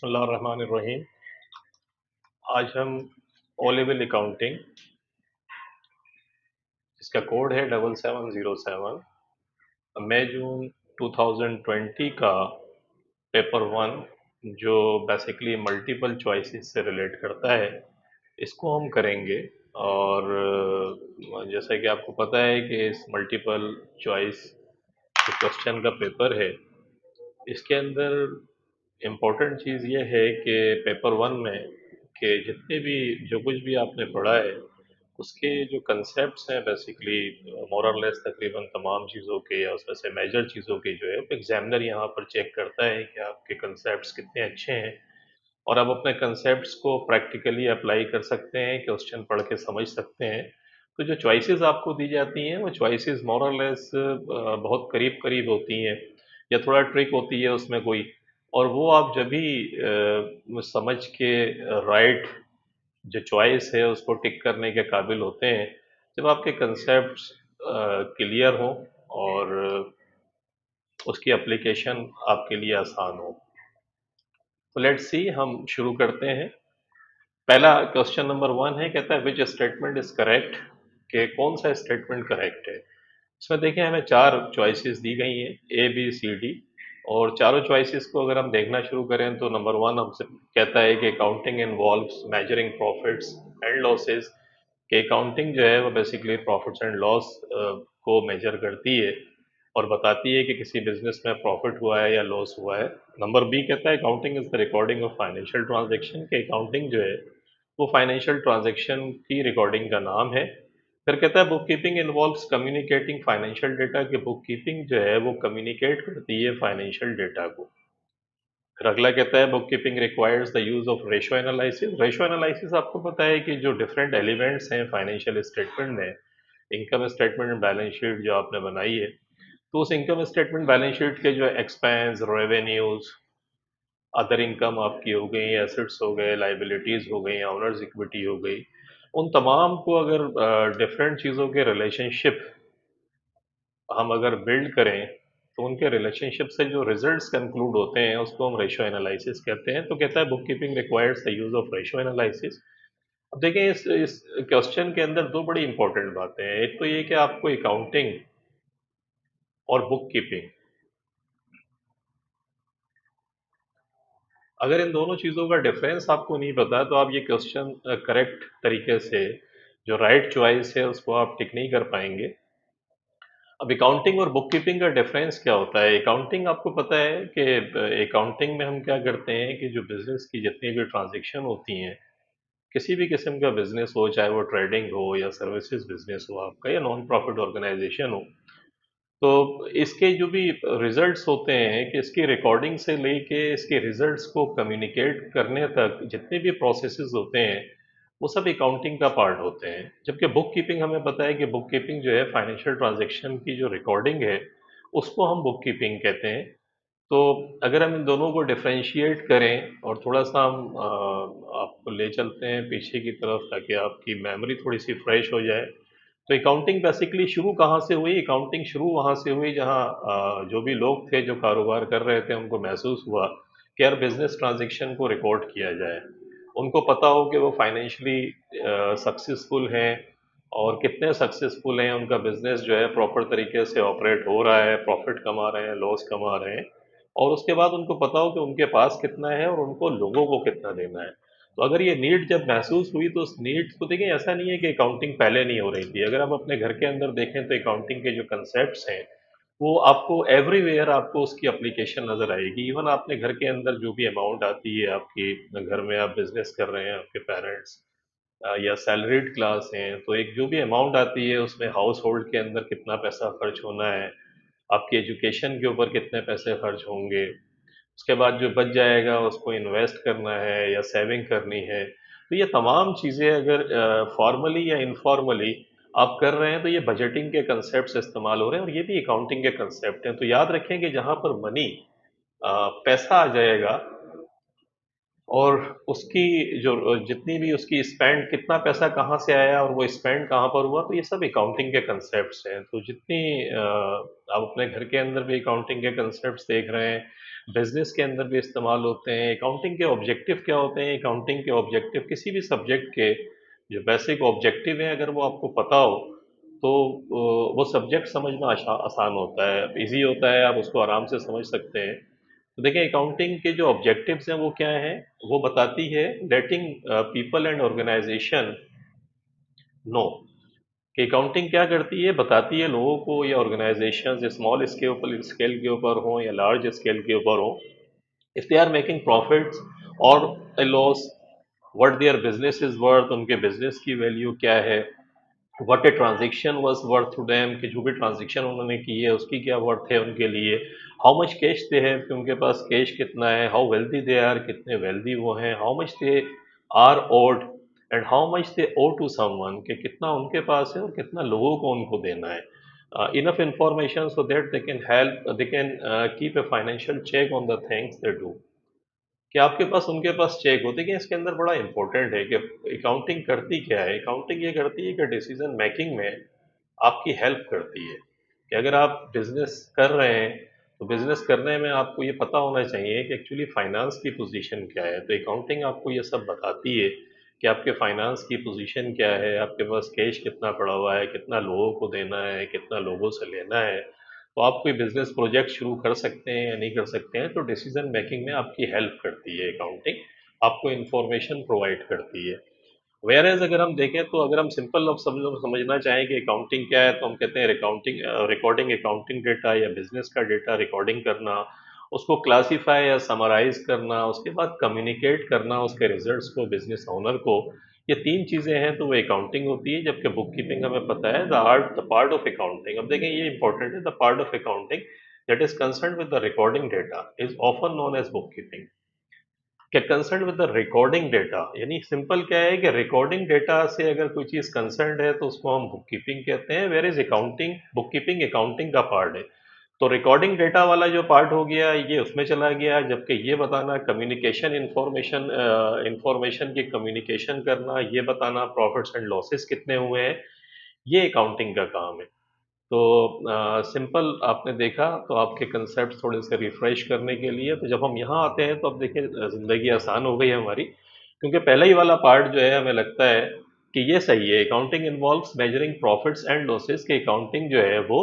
बिस्मिल्लाहिर्रहमानिर्रहीम। आज हम ओ लेवल अकाउंटिंग, इसका कोड है 7707, मई जून 2020 का पेपर वन, जो बेसिकली मल्टीपल चॉइसेस से रिलेट करता है, इसको हम करेंगे। और जैसा कि आपको पता है कि इस मल्टीपल चॉइस क्वेश्चन का पेपर है, इसके अंदर इम्पोर्टेंट चीज़ ये है कि पेपर वन में कि जितने भी जो कुछ भी आपने पढ़ा है उसके जो कंसेप्ट्स हैं, बेसिकली मोर और लेस तकरीबन तमाम चीज़ों के या उसमें से मेजर चीज़ों के जो है एग्जामिनर यहाँ पर चेक करता है कि आपके कंसेप्ट्स कितने अच्छे हैं और आप अपने कंसेप्ट्स को प्रैक्टिकली अप्लाई कर सकते हैं, क्वेश्चन पढ़ के समझ सकते हैं। तो जो चॉइसेस आपको दी जाती हैं वो चॉइसेस मोर और लेस बहुत करीब करीब होती हैं या थोड़ा ट्रिक होती है उसमें कोई, और वो आप जब भी समझ के राइट जो चॉइस है उसको टिक करने के काबिल होते हैं, जब आपके कंसेप्ट्स क्लियर हो और उसकी एप्लीकेशन आपके लिए आसान हो। तो लेट्स सी, हम शुरू करते हैं। पहला क्वेश्चन नंबर वन है, कहता है विच स्टेटमेंट इज करेक्ट, कि कौन सा स्टेटमेंट करेक्ट है। इसमें देखें हमें चार चॉइसेस दी गई हैं, ए बी सी डी, और चारों चॉइसेस को अगर हम देखना शुरू करें तो नंबर वन हमसे कहता है कि accounting involves measuring profits and losses, कि अकाउंटिंग जो है वो बेसिकली प्रॉफिट्स एंड लॉस को मेजर करती है और बताती है कि किसी बिजनेस में प्रॉफिट हुआ है या लॉस हुआ है। नंबर बी कहता है accounting is the recording of financial transaction, के अकाउंटिंग जो है वो फाइनेंशियल ट्रांजैक्शन की रिकॉर्डिंग का नाम है। फिर कहता है book keeping involves communicating financial data, कि बुक कीपिंग जो है वो कम्युनिकेट करती है फाइनेंशियल डेटा को। फिर अगला कहता है book keeping requires the use of ratio analysis. Ratio analysis आपको पता है कि जो डिफरेंट एलिमेंट्स हैं फाइनेंशियल स्टेटमेंट में, income statement and balance sheet जो आपने बनाई है, तो उस इनकम स्टेटमेंट बैलेंस शीट के जो एक्सपेंस, रेवेन्यूज, अदर इनकम आपकी हो गई, एसेट्स हो गए, लाइबिलिटीज हो गई, ऑनर्स इक्विटी हो गई, उन तमाम को अगर डिफरेंट चीज़ों के रिलेशनशिप हम अगर बिल्ड करें तो उनके रिलेशनशिप से जो रिजल्ट्स कंक्लूड होते हैं उसको हम रेशो एनालिसिस कहते हैं। तो कहता है book keeping requires the use of ratio analysis. अब देखें इस क्वेश्चन के अंदर दो बड़ी इंपॉर्टेंट बातें हैं। एक तो ये कि आपको अकाउंटिंग और बुक कीपिंग, अगर इन दोनों चीज़ों का डिफरेंस आपको नहीं पता तो आप ये क्वेश्चन करेक्ट तरीके से, जो राइट चॉइस है उसको आप टिक नहीं कर पाएंगे। अब अकाउंटिंग और बुक कीपिंग का डिफरेंस क्या होता है? अकाउंटिंग आपको पता है कि अकाउंटिंग में हम क्या करते हैं कि जो बिजनेस की जितनी भी ट्रांजैक्शन होती हैं, किसी भी किस्म का बिजनेस हो, चाहे वो ट्रेडिंग हो या सर्विसेज बिजनेस हो आपका या नॉन प्रॉफिट ऑर्गेनाइजेशन हो, तो इसके जो भी रिजल्ट्स होते हैं कि इसकी रिकॉर्डिंग से लेके इसके रिजल्ट्स को कम्युनिकेट करने तक जितने भी प्रोसेसेस होते हैं वो सब अकाउंटिंग का पार्ट होते हैं। जबकि बुक कीपिंग हमें पता है कि बुक कीपिंग जो है फाइनेंशियल ट्रांजैक्शन की जो रिकॉर्डिंग है उसको हम बुक कीपिंग कहते हैं। तो अगर हम इन दोनों को डिफरेंशिएट करें और थोड़ा सा हम आपको ले चलते हैं पीछे की तरफ ताकि आपकी मेमोरी थोड़ी सी फ्रेश हो जाए। तो अकाउंटिंग बेसिकली शुरू कहाँ से हुई? अकाउंटिंग शुरू वहाँ से हुई जहाँ जो भी लोग थे जो कारोबार कर रहे थे उनको महसूस हुआ कि यार बिजनेस ट्रांजैक्शन को रिकॉर्ड किया जाए। उनको पता हो कि वो फाइनेंशियली सक्सेसफुल हैं और कितने सक्सेसफुल हैं, उनका बिजनेस जो है प्रॉपर तरीके से ऑपरेट हो रहा है, प्रॉफिट कमा रहे हैं, लॉस कमा रहे हैं, और उसके बाद उनको पता हो कि उनके पास कितना है और उनको लोगों को कितना देना है। तो अगर ये नीड जब महसूस हुई तो उस नीड को देखें, ऐसा नहीं है कि अकाउंटिंग पहले नहीं हो रही थी। अगर आप अपने घर के अंदर देखें तो अकाउंटिंग के जो कंसेप्ट्स हैं वो आपको एवरीवेयर आपको उसकी एप्लीकेशन नजर आएगी। इवन आपने घर के अंदर जो भी अमाउंट आती है आपकी, घर में आप बिजनेस कर रहे हैं, आपके पेरेंट्स या सैलरीड क्लास हैं, तो एक जो भी अमाउंट आती है उसमें हाउस होल्ड के अंदर कितना पैसा खर्च होना है, आपकी एजुकेशन के ऊपर कितने पैसे खर्च होंगे, उसके बाद जो बच जाएगा उसको इन्वेस्ट करना है या सेविंग करनी है। तो ये तमाम चीज़ें अगर फॉर्मली या इनफॉर्मली आप कर रहे हैं तो ये बजटिंग के कंसेप्ट इस्तेमाल हो रहे हैं और ये भी अकाउंटिंग के कंसेप्ट हैं। तो याद रखें कि जहाँ पर मनी पैसा आ जाएगा, और उसकी जो जितनी भी उसकी स्पेंड, कितना पैसा कहाँ से आया और वो स्पेंड कहाँ पर हुआ, तो ये सब अकाउंटिंग के कंसेप्ट्स हैं। तो जितनी आप अपने घर के अंदर भी अकाउंटिंग के कंसेप्ट्स देख रहे हैं, बिजनेस के अंदर भी इस्तेमाल होते हैं। अकाउंटिंग के ऑब्जेक्टिव क्या होते हैं? अकाउंटिंग के ऑब्जेक्टिव किसी भी सब्जेक्ट के जो बेसिक ऑब्जेक्टिव हैं, अगर वो आपको पता हो तो वो सब्जेक्ट समझना आसान होता है, इजी होता है, आप उसको आराम से समझ सकते हैं। तो देखिए, अकाउंटिंग के जो ऑब्जेक्टिव्स हैं वो क्या हैं? वो बताती है letting people and organisation know कि अकाउंटिंग क्या करती है, बताती है लोगों को या ऑर्गेनाइजेशन स्मॉल स्केल के ऊपर हो या लार्ज स्केल के ऊपर हो, if they are making profits और a loss, what their business is worth, उनके बिजनेस की वैल्यू क्या है, what a transaction was worth to them, कि जो भी ट्रांजेक्शन उन्होंने की है उसकी क्या वर्थ है उनके लिए, how much cash they have, कि उनके पास कैश कितना है, हाउ वेल्दी दे आर, कितने वेल्दी वो हैं, how much they are owed and how much they owe to someone, कि कितना उनके पास है और कितना लोगों को उनको देना है। Enough information so that they can keep a financial check on the things they do, कि आपके पास उनके पास चेक हो। देखिए, इसके अंदर बड़ा इंपॉर्टेंट है कि अकाउंटिंग करती क्या है। अकाउंटिंग ये करती है कि डिसीजन मेकिंग में आपकी हेल्प करती है, कि अगर आप बिजनेस कर रहे हैं तो बिजनेस करने में आपको ये पता होना चाहिए कि एक्चुअली फाइनेंस की पोजीशन क्या है। तो अकाउंटिंग आपको ये सब बताती है कि आपके फाइनेंस की पोजीशन क्या है, आपके पास कैश कितना पड़ा हुआ है, कितना लोगों को देना है, कितना लोगों से लेना है, तो आप कोई बिजनेस प्रोजेक्ट शुरू कर सकते हैं या नहीं कर सकते हैं। तो डिसीजन मेकिंग में आपकी हेल्प करती है अकाउंटिंग, आपको इंफॉर्मेशन प्रोवाइड करती है। वेयर एज अगर हम देखें, तो अगर हम सिंपल अब समझना चाहें कि अकाउंटिंग क्या है, तो हम कहते हैं अकाउंटिंग रिकॉर्डिंग अकाउंटिंग डेटा या बिजनेस का डेटा रिकॉर्डिंग करना, उसको क्लासीफाई या समराइज करना, उसके बाद कम्युनिकेट करना उसके रिजल्ट्स को बिजनेस ओनर को। ये तीन चीजें हैं तो वो अकाउंटिंग होती है। जबकि बुक कीपिंग हमें पता है द पार्ट ऑफ अकाउंटिंग। अब देखें, ये इंपॉर्टेंट है, the part of accounting that is concern with the recording data is often known as bookkeeping. क्या concern with the recording data, यानी सिंपल क्या है कि रिकॉर्डिंग डेटा से अगर कोई चीज कंसर्न है तो उसको हम बुक कीपिंग कहते हैं। Where is accounting, book keeping accounting का पार्ट है। तो रिकॉर्डिंग डेटा वाला जो पार्ट हो गया ये उसमें चला गया, जबकि ये बताना कम्युनिकेशन इंफॉर्मेशन, इंफॉर्मेशन की कम्युनिकेशन करना, ये बताना प्रॉफिट्स एंड लॉसेस कितने हुए हैं, ये अकाउंटिंग का काम है। तो सिंपल आपने देखा, तो आपके कंसेप्ट थोड़े से रिफ्रेश करने के लिए, तो जब हम यहाँ आते हैं तो अब देखिए ज़िंदगी आसान हो गई है हमारी, क्योंकि पहले ही वाला पार्ट जो है हमें लगता है कि ये सही है। Accounting involves measuring profits and losses, के अकाउंटिंग जो है वो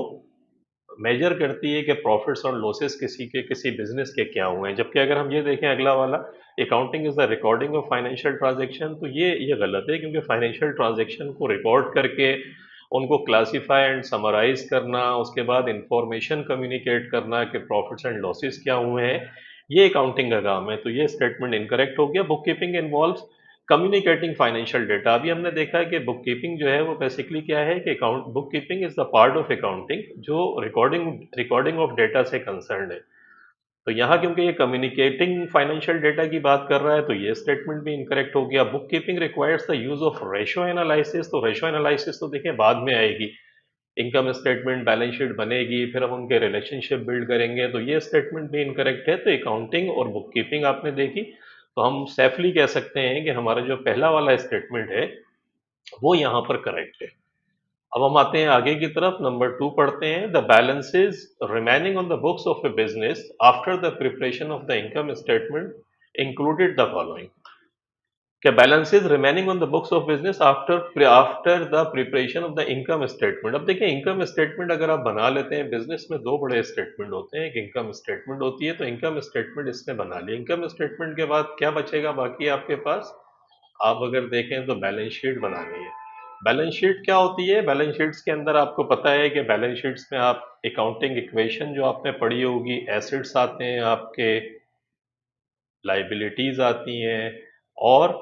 मेजर करती है कि प्रॉफिट्स और लॉसेस किसी के किसी बिजनेस के क्या हुए हैं। जबकि अगर हम ये देखें अगला वाला, accounting is the recording of financial transaction, तो ये गलत है, क्योंकि फाइनेंशियल ट्रांजेक्शन को रिकॉर्ड करके उनको क्लासीफाई एंड समराइज करना, उसके बाद इंफॉर्मेशन कम्युनिकेट करना कि प्रॉफिट्स एंड लॉसेस क्या हुए हैं, ये अकाउंटिंग का काम है। तो ये स्टेटमेंट इनकरेक्ट हो गया। Book keeping involves communicating financial data. अभी हमने देखा है कि बुक कीपिंग जो है वो बेसिकली क्या है कि account book keeping is the part of accounting जो रिकॉर्डिंग रिकॉर्डिंग ऑफ डेटा से कंसर्न है। तो यहाँ क्योंकि ये कम्युनिकेटिंग फाइनेंशियल डेटा की बात कर रहा है, तो ये स्टेटमेंट भी इनकरेक्ट हो गया। Book keeping requires the use of ratio analysis, तो रेशो एनालिसिस तो देखिए बाद में आएगी। इनकम स्टेटमेंट बैलेंस शीट बनेगी, फिर हम उनके रिलेशनशिप बिल्ड करेंगे, तो ये स्टेटमेंट भी इनकरेक्ट है। तो अकाउंटिंग और बुक कीपिंग आपने देखी, तो हम सेफली कह सकते हैं कि हमारा जो पहला वाला स्टेटमेंट है वो यहाँ पर करेक्ट है। अब हम आते हैं आगे की तरफ, नंबर 2 पढ़ते हैं। The balances remaining on the books of A business after the preparation of the income statement included the following, क्या balances remaining on the books of business after the preparation of the income statement। अब देखिए, income statement अगर आप बना लेते हैं, business में दो बड़े स्टेटमेंट होते हैं, एक इनकम स्टेटमेंट होती है, तो इनकम स्टेटमेंट इसने बना ली। इनकम स्टेटमेंट के बाद क्या बचेगा बाकी आपके पास? आप अगर देखें तो बैलेंस शीट बनानी है। बैलेंस शीट क्या होती है? बैलेंस शीट्स के अंदर आपको पता है कि बैलेंस शीट्स में आप अकाउंटिंग इक्वेशन जो आपने पढ़ी होगी, एसेट्स आते हैं आपके, लाइबिलिटीज आती हैं, और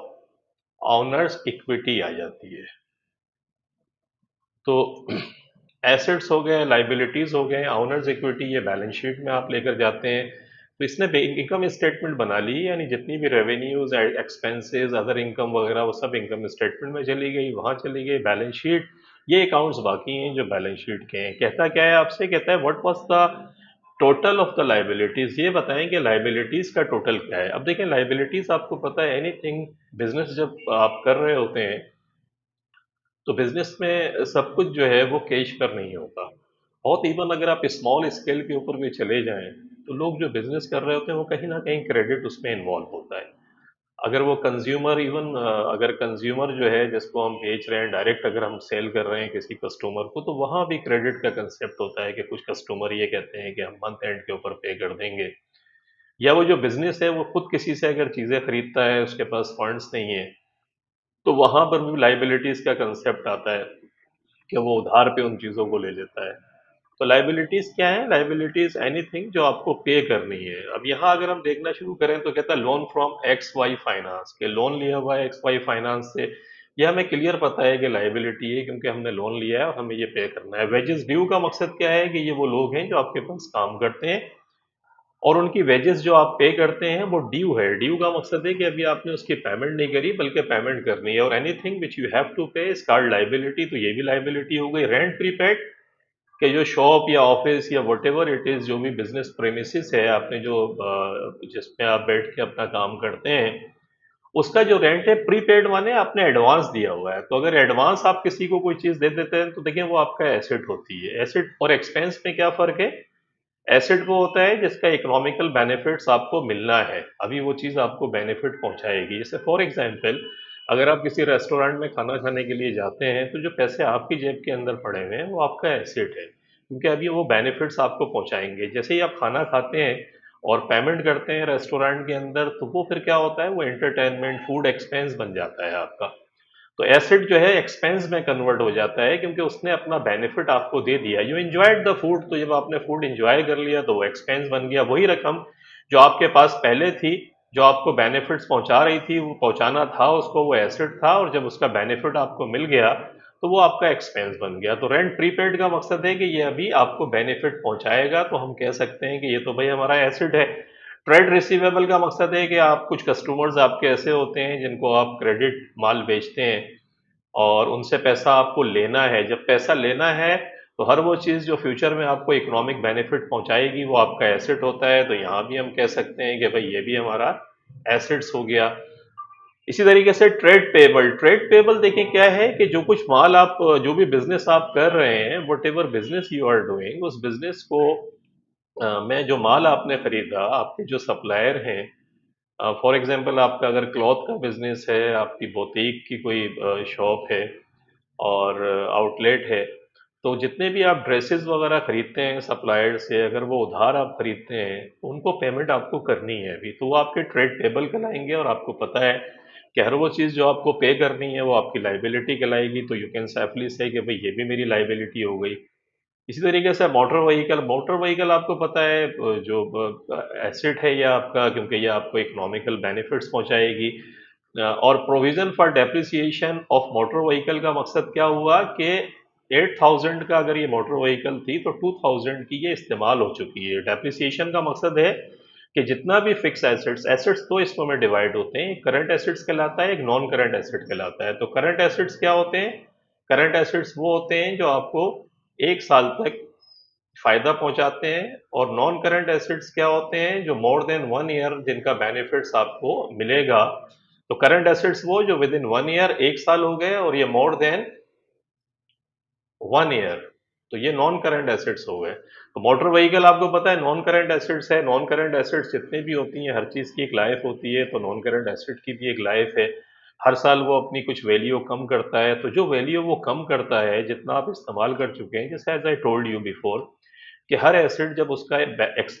ऑनर्स इक्विटी आ जाती है। तो एसेट्स हो गए, लाइबिलिटीज हो गए, ऑनर्स इक्विटी, ये बैलेंस शीट में आप लेकर जाते हैं। तो इसने इनकम स्टेटमेंट बना ली, यानी जितनी भी रेवेन्यूज, एक्सपेंसेस, अदर इनकम वगैरह, वो सब इनकम स्टेटमेंट में चली गई, वहां चली गई बैलेंस शीट। ये अकाउंट्स बाकी हैं जो बैलेंस शीट के हैं। कहता क्या है आपसे? कहता है what was the total of the liabilities, ये बताएं कि लाइबिलिटीज का टोटल क्या है। अब देखें, लाइबिलिटीज आपको पता है, एनीथिंग बिजनेस जब आप कर रहे होते हैं तो बिजनेस में सब कुछ जो है वो कैश पर नहीं होता। बहुत इवन अगर आप स्मॉल स्केल के ऊपर भी चले जाएं तो लोग जो बिजनेस कर रहे होते हैं वो कहीं ना कहीं क्रेडिट उसमें इन्वॉल्व होता है। अगर वो कंज्यूमर इवन अगर कंज्यूमर जो है जिसको हम बेच रहे हैं डायरेक्ट, अगर हम सेल कर रहे हैं किसी कस्टमर को, तो वहाँ भी क्रेडिट का कंसेप्ट होता है कि कुछ कस्टमर ये कहते हैं कि हम मंथ एंड के ऊपर पे कर देंगे। या वो जो बिजनेस है वो खुद किसी से अगर चीज़ें खरीदता है, उसके पास फंड्स नहीं है, तो वहाँ पर भी लाइबिलिटीज़ का कंसेप्ट आता है कि वो उधार पे उन चीज़ों को ले लेता है। तो लाइबिलिटीज़ क्या है? लाइबिलिटीज़ एनीथिंग जो आपको पे करनी है। अब यहाँ अगर हम देखना शुरू करें तो कहता है loan from X Y finance, के लोन लिया हुआ है एक्स वाई फाइनेंस से। यह हमें क्लियर पता है कि लाइबिलिटी है क्योंकि हमने लोन लिया है और हमें ये पे करना है। वेजेस ड्यू का मकसद क्या है कि ये वो लोग हैं जो आपके पास काम करते हैं और उनकी वेजेस जो आप पे करते हैं वो ड्यू है। ड्यू का मकसद है कि अभी आपने उसकी पेमेंट नहीं करी बल्कि पेमेंट करनी है। और anything which you have to pay is called liability, तो ये भी लाइबिलिटी हो गई। रेंट प्रीपेड, कि जो शॉप या ऑफिस या वट एवर इट इज़, जो भी बिजनेस प्रेमिसेस है, आपने जो जिसमें आप बैठ के अपना काम करते हैं, उसका जो रेंट है प्रीपेड माने आपने एडवांस दिया हुआ है। तो अगर एडवांस आप किसी को कोई चीज़ दे देते हैं तो देखिए वो आपका एसेट होती है। एसेट और एक्सपेंस में क्या फ़र्क है? एसेट वो होता है जिसका इकोनॉमिकल बेनिफिट्स आपको मिलना है, अभी वो चीज़ आपको बेनिफिट पहुंचाएगी। जैसे फॉर एग्जांपल, अगर आप किसी रेस्टोरेंट में खाना खाने के लिए जाते हैं तो जो पैसे आपकी जेब के अंदर पड़े हुए हैं वो आपका एसेट है, क्योंकि अभी वो बेनिफिट्स आपको पहुंचाएंगे। जैसे ही आप खाना खाते हैं और पेमेंट करते हैं रेस्टोरेंट के अंदर, तो वो फिर क्या होता है, वो एंटरटेनमेंट फूड एक्सपेंस बन जाता है आपका। तो एसेट जो है एक्सपेंस में कन्वर्ट हो जाता है क्योंकि उसने अपना बेनिफिट आपको दे दिया। यू एंजॉयड द फूड, तो जब आपने फूड एंजॉय कर लिया तो वो एक्सपेंस बन गया। वही रकम जो आपके पास पहले थी, जो आपको बेनिफिट्स पहुंचा रही थी, वो पहुंचाना था उसको, वो एसेट था, और जब उसका बेनिफिट आपको मिल गया तो वो आपका एक्सपेंस बन गया। तो रेंट प्रीपेड का मकसद है कि ये अभी आपको बेनिफिट पहुंचाएगा, तो हम कह सकते हैं कि ये तो भाई हमारा एसेट है। ट्रेड रिसीवेबल का मकसद है कि आप कुछ कस्टमर्स आपके ऐसे होते हैं जिनको आप क्रेडिट माल बेचते हैं और उनसे पैसा आपको लेना है। जब पैसा लेना है तो हर वो चीज़ जो फ्यूचर में आपको इकोनॉमिक बेनिफिट पहुंचाएगी वो आपका एसेट होता है। तो यहाँ भी हम कह सकते हैं कि भाई ये भी हमारा एसेट्स हो गया। इसी तरीके से ट्रेड पेबल, ट्रेड पेबल देखें क्या है कि जो कुछ माल आप, जो भी बिजनेस आप कर रहे हैं, whatever business you are doing, उस बिजनेस को में जो माल आपने खरीदा, आपके जो सप्लायर हैं, फॉर एग्जांपल आपका अगर क्लॉथ का बिजनेस है, आपकी बुटीक की कोई शॉप है और आउटलेट है, तो जितने भी आप ड्रेसेस वगैरह खरीदते हैं सप्लायर से, अगर वो उधार आप खरीदते हैं तो उनको पेमेंट आपको करनी है अभी, तो वो आपके ट्रेड टेबल कहलाएंगे। और आपको पता है कि हर वो चीज़ जो आपको पे करनी है वो आपकी लाइबिलिटी कहलाएगी। तो यू कैन सेफली से कि भाई ये भी मेरी लाइबिलिटी हो गई। इसी तरीके से मोटर व्हीकल, मोटर व्हीकल आपको पता है जो एसेट है ये आपका, क्योंकि ये आपको इकोनॉमिकल बेनिफिट्स पहुंचाएगी। और provision for depreciation of motor vehicle का मकसद क्या हुआ कि 8000 का अगर ये मोटर व्हीकल थी तो 2000 की ये इस्तेमाल हो चुकी है। डेप्रिसिएशन का मकसद है कि जितना भी फिक्स एसेट्स, एसेट्स तो इसमें में डिवाइड होते हैं, करंट एसेट्स कहलाता है, एक नॉन करंट एसेट कहलाता है। तो करंट एसेट्स क्या होते हैं? करंट एसेट्स वो होते हैं जो आपको 1 साल तक फायदा पहुंचाते हैं। और नॉन करंट एसेट्स क्या होते हैं? जो मोर देन 1 ईयर जिनका बेनिफिट्स आपको मिलेगा। तो करंट एसेट्स वो जो विद इन 1 ईयर, 1 साल हो गए, और ये मोर देन 1 ईयर, तो ये नॉन करंट एसेट्स हो गए। तो मोटर व्हीकल आपको पता है नॉन करंट एसेट्स है। नॉन करंट एसेट्स जितनी भी होती हैं, हर चीज़ की एक लाइफ होती है, तो नॉन करंट एसेट की भी एक लाइफ है। हर साल वो अपनी कुछ वैल्यू कम करता है। तो जो वैल्यू वो कम करता है, जितना आप इस्तेमाल कर चुके हैं, जैसे as I told you before, कि हर एसेट जब उसका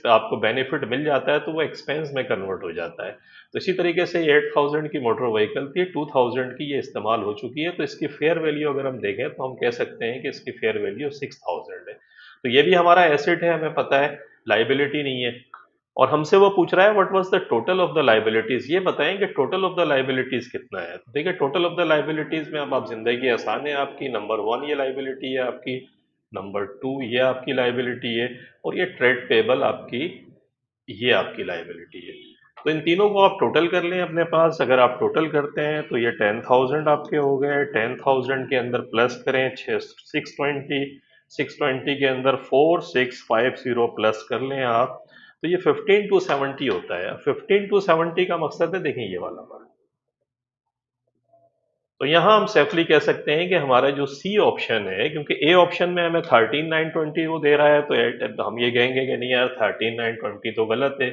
आपको बेनिफिट मिल जाता है तो वो एक्सपेंस में कन्वर्ट हो जाता है। तो इसी तरीके से ये 8000 की मोटर व्हीकल थी, 2000 की ये इस्तेमाल हो चुकी है, तो इसकी फेयर वैल्यू अगर हम देखें तो हम कह सकते हैं कि इसकी फेयर वैल्यू 6000 है। तो ये भी हमारा एसेट है, हमें पता है, लाइबिलिटी नहीं है। और हमसे वो पूछ रहा है what was the total of the liabilities, ये बताएं कि टोटल ऑफ द लाइबिलिटीज कितना है। तो देखिए, टोटल ऑफ द लाइबिलिटीज में अब आप जिंदगी आसान है आपकी। नंबर 1 ये लाइबिलिटी है आपकी, नंबर 2 ये आपकी लाइबिलिटी है, और ये ट्रेड पेबल आपकी, ये आपकी लाइबिलिटी है। तो इन तीनों को आप टोटल कर लें अपने पास। अगर आप टोटल करते हैं तो ये 10,000 आपके हो गए। 10,000 के अंदर प्लस करें 620, 620 के अंदर 4650 प्लस कर लें आप, तो ये 15 to 70 होता है। 15 to 70 का मकसद है, देखें ये वाला बात। तो यहाँ हम सेफली कह सकते हैं कि हमारा जो सी ऑप्शन है, क्योंकि ए ऑप्शन में हमें 13920 वो दे रहा है, तो हम ये कहेंगे कि नहीं यार 13920 तो गलत है।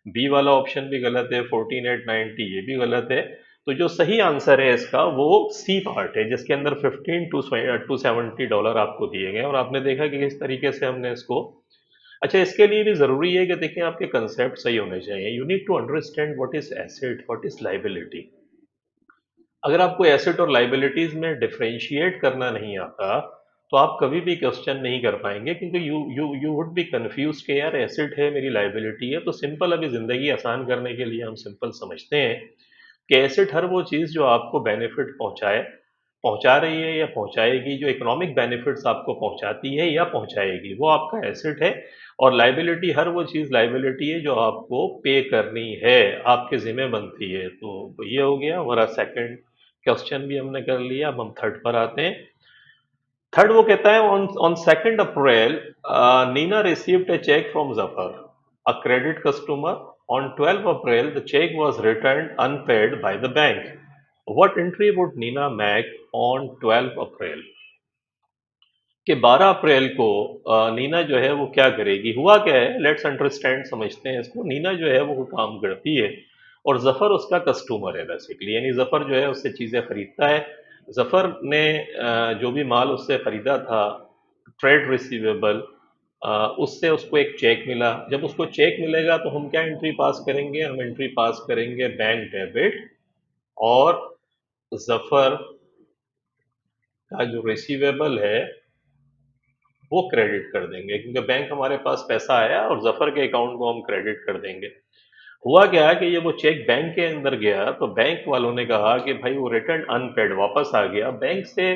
बी वाला ऑप्शन भी गलत है, 14890 ये भी गलत है। तो जो सही आंसर है इसका वो सी पार्ट है, जिसके अंदर 15 to 70 डॉलर आपको दिए गए, और आपने देखा कि किस तरीके से हमने इसको। अच्छा, इसके लिए भी जरूरी है कि देखिए आपके कंसेप्ट सही होने चाहिए। You need to understand what is asset, what is liability. अगर आपको एसेट और लाइबिलिटीज में डिफरेंशिएट करना नहीं आता, तो आप कभी भी क्वेश्चन नहीं कर पाएंगे, क्योंकि यू वुड बी कंफ्यूज कि यार एसेट है, मेरी लाइबिलिटी है। तो सिंपल, अभी जिंदगी आसान करने के लिए हम सिंपल समझते हैं कि एसेट हर वो चीज़ जो आपको बेनिफिट पहुंचा रही है या पहुंचाएगी, जो इकोनॉमिक बेनिफिट्स आपको पहुंचाती है या पहुंचाएगी, वो आपका एसेट है। और लाइबिलिटी हर वो चीज़ लाइबिलिटी है जो आपको पे करनी है, आपके जिम्मे बनती है। तो ये हो गया हमारा सेकंड क्वेश्चन भी हमने कर लिया। अब हम थर्ड पर आते हैं। थर्ड वो कहता है, on on 2 April Nina received a cheque from Zafar, a credit customer. On 12 April the cheque was return unpaid by the bank. What entry would Nina make on 12 April? कि 12 अप्रैल को नीना जो है वो क्या करेगी। हुआ क्या है, लेट्स अंडरस्टैंड, समझते हैं इसको। नीना जो है वो काम करती है, और जफर उसका कस्टमर है बेसिकली, यानी जफर जो है उससे चीज़ें खरीदता है। जफर ने जो भी माल उससे खरीदा था, ट्रेड रिसीवेबल, उससे उसको एक चेक मिला। जब उसको चेक मिलेगा तो हम क्या एंट्री पास करेंगे, हम एंट्री पास करेंगे बैंक डेबिट, और जफर का जो रिसीवेबल है वो क्रेडिट कर देंगे, क्योंकि बैंक हमारे पास पैसा आया और जफर के अकाउंट को हम क्रेडिट कर देंगे। हुआ क्या कि ये वो चेक बैंक के अंदर गया, तो बैंक वालों ने कहा कि भाई वो रिटर्न अनपेड वापस आ गया। बैंक से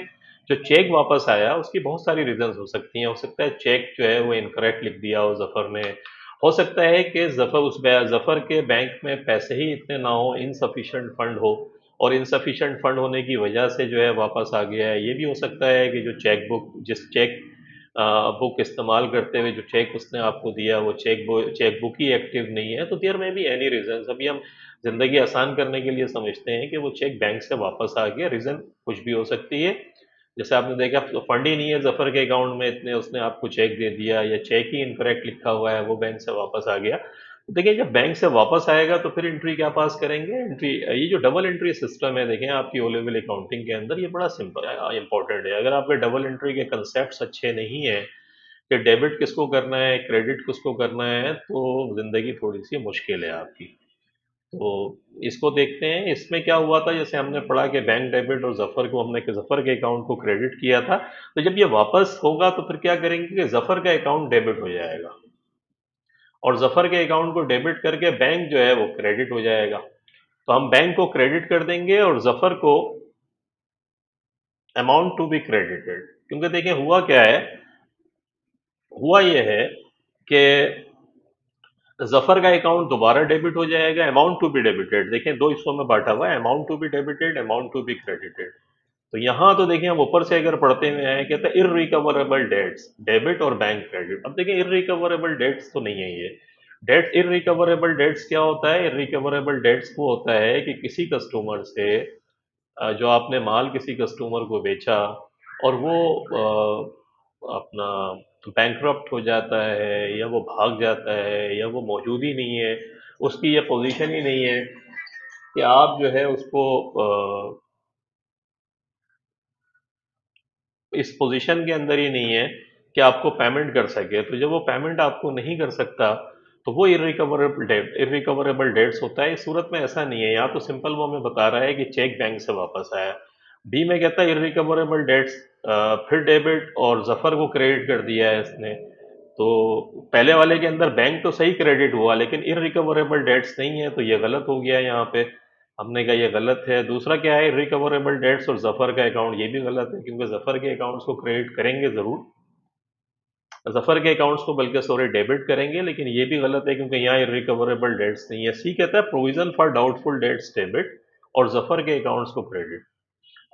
जो चेक वापस आया उसकी बहुत सारी रीजंस हो सकती हैं। हो सकता है चेक जो है वो इनकरेक्ट लिख दिया हो जफर ने। हो सकता है कि जफर के बैंक में पैसे ही इतने ना हो, इनसफिशिएंट फंड हो, और इनसफिशिएंट फंड होने की वजह से जो है वापस आ गया है। ये भी हो सकता है कि जो चेक बुक, जिस चेक बुक इस्तेमाल करते हुए जो चेक उसने आपको दिया, वो चेक बुक ही एक्टिव नहीं है। तो देयर में भी एनी रीजन। अभी हम जिंदगी आसान करने के लिए समझते हैं कि वो चेक बैंक से वापस आ गया। रीजन कुछ भी हो सकती है। जैसे आपने देखा तो फंड ही नहीं है जफर के अकाउंट में इतने, उसने आपको चेक दे दिया, या चेक ही इनकरेक्ट लिखा हुआ है, वो बैंक से वापस आ गया। तो देखिए, जब बैंक से वापस आएगा तो फिर एंट्री क्या पास करेंगे, एंट्री, ये जो डबल एंट्री सिस्टम है देखें आपकी ओ लेवल अकाउंटिंग के अंदर, ये बड़ा सिंपल इंपॉर्टेंट है। अगर आपके डबल एंट्री के कंसेप्ट अच्छे नहीं है कि डेबिट किसको करना है, क्रेडिट किसको करना है, तो जिंदगी थोड़ी सी मुश्किल है आपकी। तो इसको देखते हैं, इसमें क्या हुआ था। जैसे हमने पढ़ा कि बैंक डेबिट, और जफर को हमने जफर के अकाउंट को क्रेडिट किया था। तो जब ये वापस होगा तो फिर क्या करेंगे कि जफर का अकाउंट डेबिट हो जाएगा, और जफर के अकाउंट को डेबिट करके बैंक जो है वो क्रेडिट हो जाएगा। तो हम बैंक को क्रेडिट कर देंगे और जफर को अमाउंट टू बी क्रेडिटेड। क्योंकि देखिए हुआ क्या है, हुआ ये है कि जफर का अकाउंट दोबारा डेबिट हो जाएगा, अमाउंट टू बी डेबिटेड। देखें दो हिस्सों में बांटा हुआ है, amount to be debited, amount to be credited. तो यहाँ तो देखिए हम ऊपर से अगर पढ़ते हुए आए, कहते हैं इररिकवरेबल डेट्स, डेबिट और बैंक क्रेडिट। अब देखिए इररिकवरेबल डेट्स तो नहीं है ये डेट्स। इररिकवरेबल डेट्स क्या होता है, इररिकवरेबल डेट्स वो होता है कि किसी कस्टमर से जो आपने माल किसी कस्टमर को बेचा, और वो अपना बैंकरप्ट हो जाता है, या वो भाग जाता है, या वो मौजूद ही नहीं है, उसकी ये पोजीशन ही नहीं है कि आप जो है उसको इस पोजीशन के अंदर ही नहीं है कि आपको पेमेंट कर सके। तो जब वो पेमेंट आपको नहीं कर सकता, तो वो इरिकवरेबल डेट्स होता है। इस सूरत में ऐसा नहीं है, यहाँ तो सिंपल वो हमें बता रहा है कि चेक बैंक से वापस आया। बी में कहता है इरिकवरेबल डेट्स, फिर डेबिट और जफर को क्रेडिट कर दिया है इसने। तो पहले वाले के अंदर बैंक तो सही क्रेडिट हुआ, लेकिन इरिकवरेबल डेट्स नहीं है, तो ये गलत हो गया यहाँ पे। हमने कहा ये गलत है। दूसरा क्या है, रिकवरेबल डेट्स और जफर का अकाउंट, ये भी गलत है, क्योंकि जफर के अकाउंट्स को क्रेडिट करेंगे जरूर, जफर के अकाउंट्स को बल्कि सॉरी डेबिट करेंगे, लेकिन ये भी गलत है क्योंकि यहाँ इरिकवरेबल डेट्स नहीं है। सी कहता है provision for doubtful debts debit, और जफर के अकाउंट्स को क्रेडिट।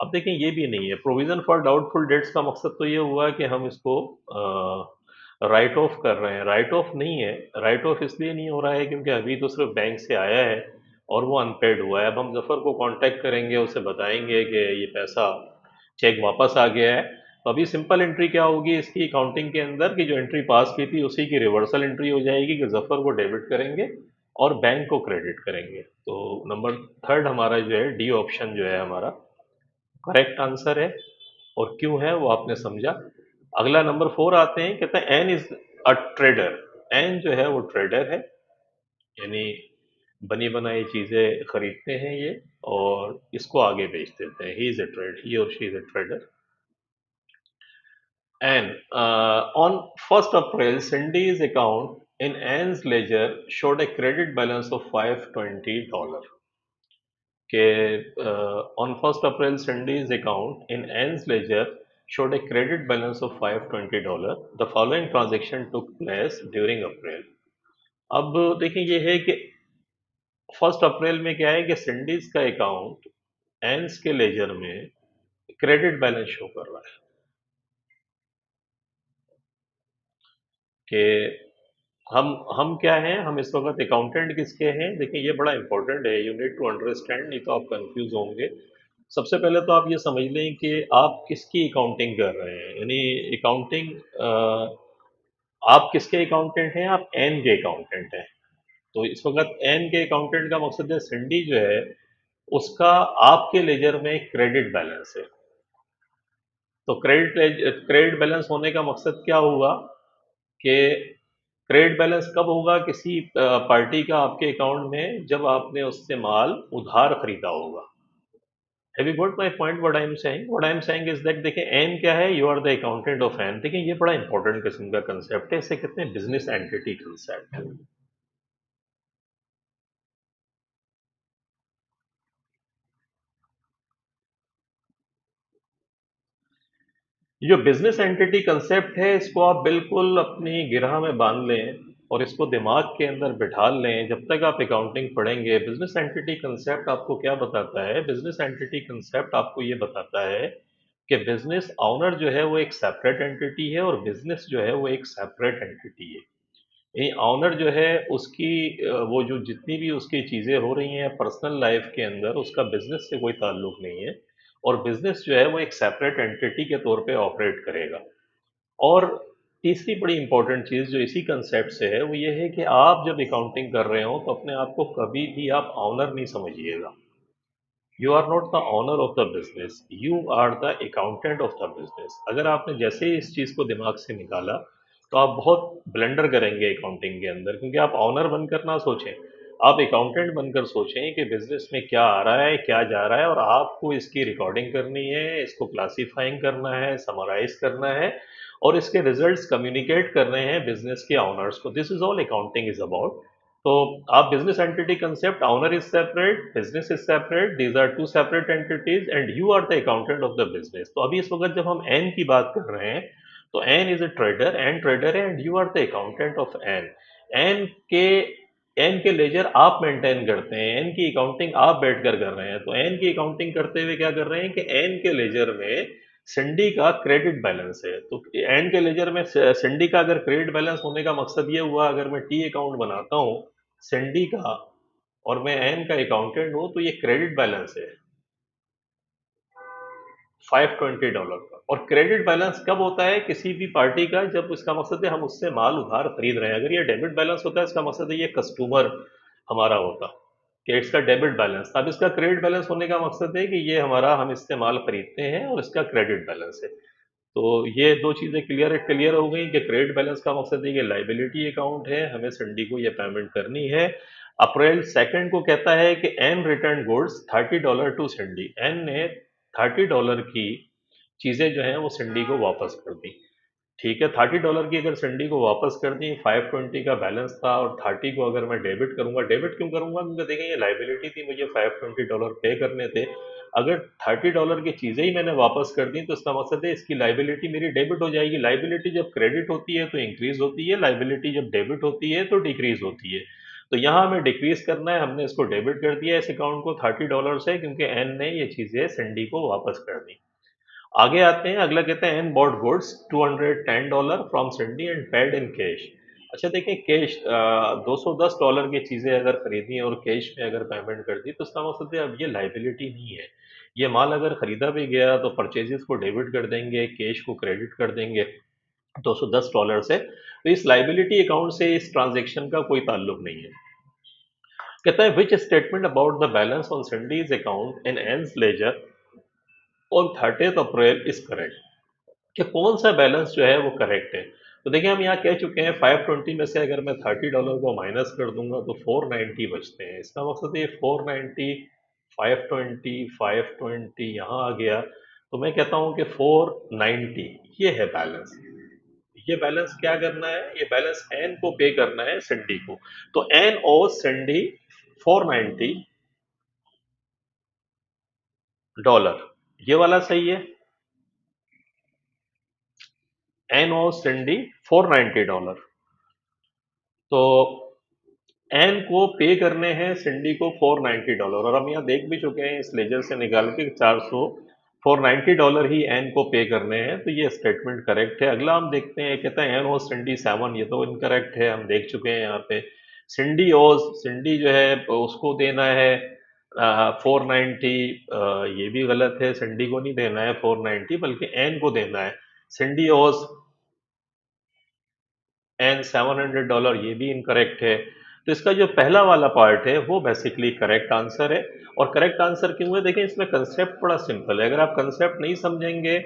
अब देखें ये भी नहीं है, प्रोविजन फॉर डाउटफुल डेट्स का मकसद तो ये हुआ कि हम इसको राइट ऑफ कर रहे हैं। राइट ऑफ नहीं है, राइट ऑफ इसलिए नहीं हो रहा है क्योंकि अभी तो सिर्फ बैंक से आया है और वो अनपेड हुआ है। अब हम जफर को कांटेक्ट करेंगे, उसे बताएंगे कि ये पैसा चेक वापस आ गया है, तो अभी सिंपल एंट्री क्या होगी इसकी अकाउंटिंग के अंदर कि जो एंट्री पास की थी उसी की रिवर्सल एंट्री हो जाएगी कि जफर को डेबिट करेंगे और बैंक को क्रेडिट करेंगे। तो नंबर थर्ड हमारा जो है डी ऑप्शन जो है हमारा करेक्ट आंसर है। और क्यों है वो आपने समझा। अगला नंबर फोर आते हैं, कहते हैं N is a trader. N जो है वो ट्रेडर है, यानी बनी बनाई चीजें खरीदते हैं ये और इसको आगे बेच देते हैं। ही इज ए ट्रेड, ही और she is a trader. And on 1st April, Cindy's account in Anne's ledger showed a credit balance of $520. On 1st April, Cindy's account in Anne's ledger showed a credit balance of $520. The following transaction took place during April. अब देखिए ये है कि 1 अप्रैल में क्या है कि सिंडीज का अकाउंट एन्स के लेजर में क्रेडिट बैलेंस शो कर रहा है कि हम क्या हैं, हम इस वक्त अकाउंटेंट किसके हैं। देखिए ये बड़ा इंपॉर्टेंट है, यू नीड टू अंडरस्टैंड, नहीं तो आप कंफ्यूज होंगे। सबसे पहले तो आप ये समझ लें कि आप किसकी अकाउंटिंग कर रहे हैं, यानी अकाउंटिंग आप किसके अकाउंटेंट हैं, आप एन के अकाउंटेंट हैं। तो इस वक्त एन के अकाउंटेंट का मकसद है सिंडी जो है उसका आपके लेजर में क्रेडिट बैलेंस है। तो क्रेडिट बैलेंस होने का मकसद क्या हुआ कि क्रेडिट बैलेंस कब होगा किसी पार्टी का आपके अकाउंट में, जब आपने उससे माल उधार खरीदा होगा। Have you got my point? What I am saying is that, देखिए एन क्या है, you are the accountant of N. देखिए ये बड़ा इंपॉर्टेंट किस्म का कंसेप्ट है, इसे कहते हैं बिजनेस एंटिटी कंसेप्ट। ये जो बिजनेस एंटिटी कंसेप्ट है इसको आप बिल्कुल अपनी गिरह में बांध लें और इसको दिमाग के अंदर बिठा लें। जब तक आप अकाउंटिंग पढ़ेंगे, बिजनेस एंटिटी कंसेप्ट आपको क्या बताता है, बिजनेस एंटिटी कंसेप्ट आपको ये बताता है कि बिजनेस ऑनर जो है वो एक सेपरेट एंटिटी है और बिजनेस जो है वो एक सेपरेट एंटिटी है। ये ऑनर जो है उसकी वो जो जितनी भी उसकी चीज़ें हो रही हैं पर्सनल लाइफ के अंदर, उसका बिजनेस से कोई ताल्लुक नहीं है और बिजनेस जो है वो एक सेपरेट एंटिटी के तौर पे ऑपरेट करेगा। और तीसरी बड़ी इंपॉर्टेंट चीज़ जो इसी कंसेप्ट से है वो ये है कि आप जब अकाउंटिंग कर रहे हो तो अपने आप को कभी भी आप ऑनर नहीं समझिएगा। You are not the owner of the business, you are the accountant of the business. अगर आपने जैसे ही इस चीज़ को दिमाग से निकाला तो आप बहुत ब्लंडर करेंगे अकाउंटिंग के अंदर, क्योंकि आप ऑनर बनकर ना सोचें, आप अकाउंटेंट बनकर सोचें कि बिजनेस में क्या आ रहा है क्या जा रहा है और आपको इसकी रिकॉर्डिंग करनी है, इसको क्लासीफाइंग करना है, समराइज करना है और इसके रिजल्ट्स कम्युनिकेट करने हैं बिजनेस के ऑनर्स को। This is all accounting is about. तो आप business entity concept, owner is separate, business is separate, these are two separate entities and you are the accountant of the business. तो अभी इस वक्त जब हम एन की बात कर रहे हैं तो Ann is a trader, Ann trader है and you are the accountant of Ann. Ann के एन के लेजर आप मेंटेन करते हैं, एन की अकाउंटिंग आप बैठकर कर रहे हैं। तो एन की अकाउंटिंग करते हुए क्या कर रहे हैं कि एन के लेजर में सिंडी का क्रेडिट बैलेंस है। तो एन के लेजर में सिंडी का अगर क्रेडिट बैलेंस होने का मकसद ये हुआ, अगर मैं टी अकाउंट बनाता हूँ सिंडी का और मैं एन का अकाउंटेंट हूं, तो ये क्रेडिट बैलेंस है $520 का। और क्रेडिट बैलेंस कब होता है किसी भी पार्टी का, जब इसका मकसद है हम उससे माल उधार खरीद रहे हैं। अगर ये डेबिट बैलेंस होता है इसका मकसद है ये कस्टमर हमारा होता कि इसका डेबिट बैलेंस। अब इसका क्रेडिट बैलेंस होने का मकसद है कि ये हमारा, हम इससे माल खरीदते हैं और इसका क्रेडिट बैलेंस है। तो ये दो चीज़ें क्लियर हो गई कि क्रेडिट बैलेंस का मकसद है कि लाइबिलिटी अकाउंट है, हमें संडी को ये पेमेंट करनी है। अप्रैल 2 को कहता है कि Ann return goods $30 to Cindy. Ann ने $30 की चीज़ें जो हैं वो सिंडी को वापस कर दी। ठीक है, $30 की अगर सिंडी को वापस कर दी, 520 का बैलेंस था और 30 को अगर मैं डेबिट करूंगा, डेबिट क्यों करूंगा क्योंकि देखें ये लाइबिलिटी थी, मुझे $520 पे करने थे। अगर $30 की चीज़ें ही मैंने वापस कर दी तो इसका मकसद है इसकी लाइबिलिटी मेरी डेबिट हो जाएगी। लाइबिलिटी जब क्रेडिट होती है तो इंक्रीज होती है, लाइबिलिटी जब डेबिट होती है तो डिक्रीज होती है। तो यहाँ हमें डिक्रीज करना है, हमने इसको डेबिट कर दिया इस अकाउंट को $30 से, क्योंकि एन ने ये चीजें सिंडी को वापस कर दी। आगे आते हैं, अगला कहते हैं Ann bought goods $210 from Cindy and paid in cash. अच्छा देखिए, कैश $210 की चीजें अगर खरीदी और कैश में अगर पेमेंट कर दी तो इसका मतलब है अब ये लाइबिलिटी नहीं है। ये माल अगर खरीदा भी गया तो परचेजेस को डेबिट कर देंगे, कैश को क्रेडिट कर देंगे $210 से, तो इस लाइबिलिटी अकाउंट से इस ट्रांजेक्शन का कोई ताल्लुक नहीं है। कहता है which statement about the balance on Cindy's account in Ann's ledger on 30th April is correct, कि कौन सा बैलेंस जो है वो करेक्ट है। तो देखिए हम यहाँ कह चुके हैं 520 में से अगर मैं $30 को माइनस कर दूंगा तो 490 बचते हैं। इसका मकसद ये 490, 520, 520 यहाँ आ गया, तो मैं कहता हूँ कि 490 ये है बैलेंस। ये बैलेंस क्या करना है, ये बैलेंस एन को पे करना है सिंडी को। तो एन ओ सिंडी $490, ये वाला सही है। एन ओ सिंडी $490, तो एन को पे करने हैं सिंडी को $490, और हम यहाँ देख भी चुके हैं इस लेजर से निकाल के 490 ही एन को पे करने हैं, तो ये स्टेटमेंट करेक्ट है। अगला हम देखते हैं, कहता है एन ओ सिंडी 7, ये तो इनकरेक्ट है, हम देख चुके हैं यहाँ पे। सिंडी ओज, सिंडी जो है उसको देना है 490, ये भी गलत है, सिंडी को नहीं देना है 490 बल्कि एन को देना है। सिंडी ओज एंड $700, ये भी इनकरेक्ट है। तो इसका जो पहला वाला पार्ट है वो बेसिकली करेक्ट आंसर है। और करेक्ट आंसर क्यों है, देखें इसमें कंसेप्ट बड़ा सिंपल है। अगर आप कंसेप्ट नहीं समझेंगे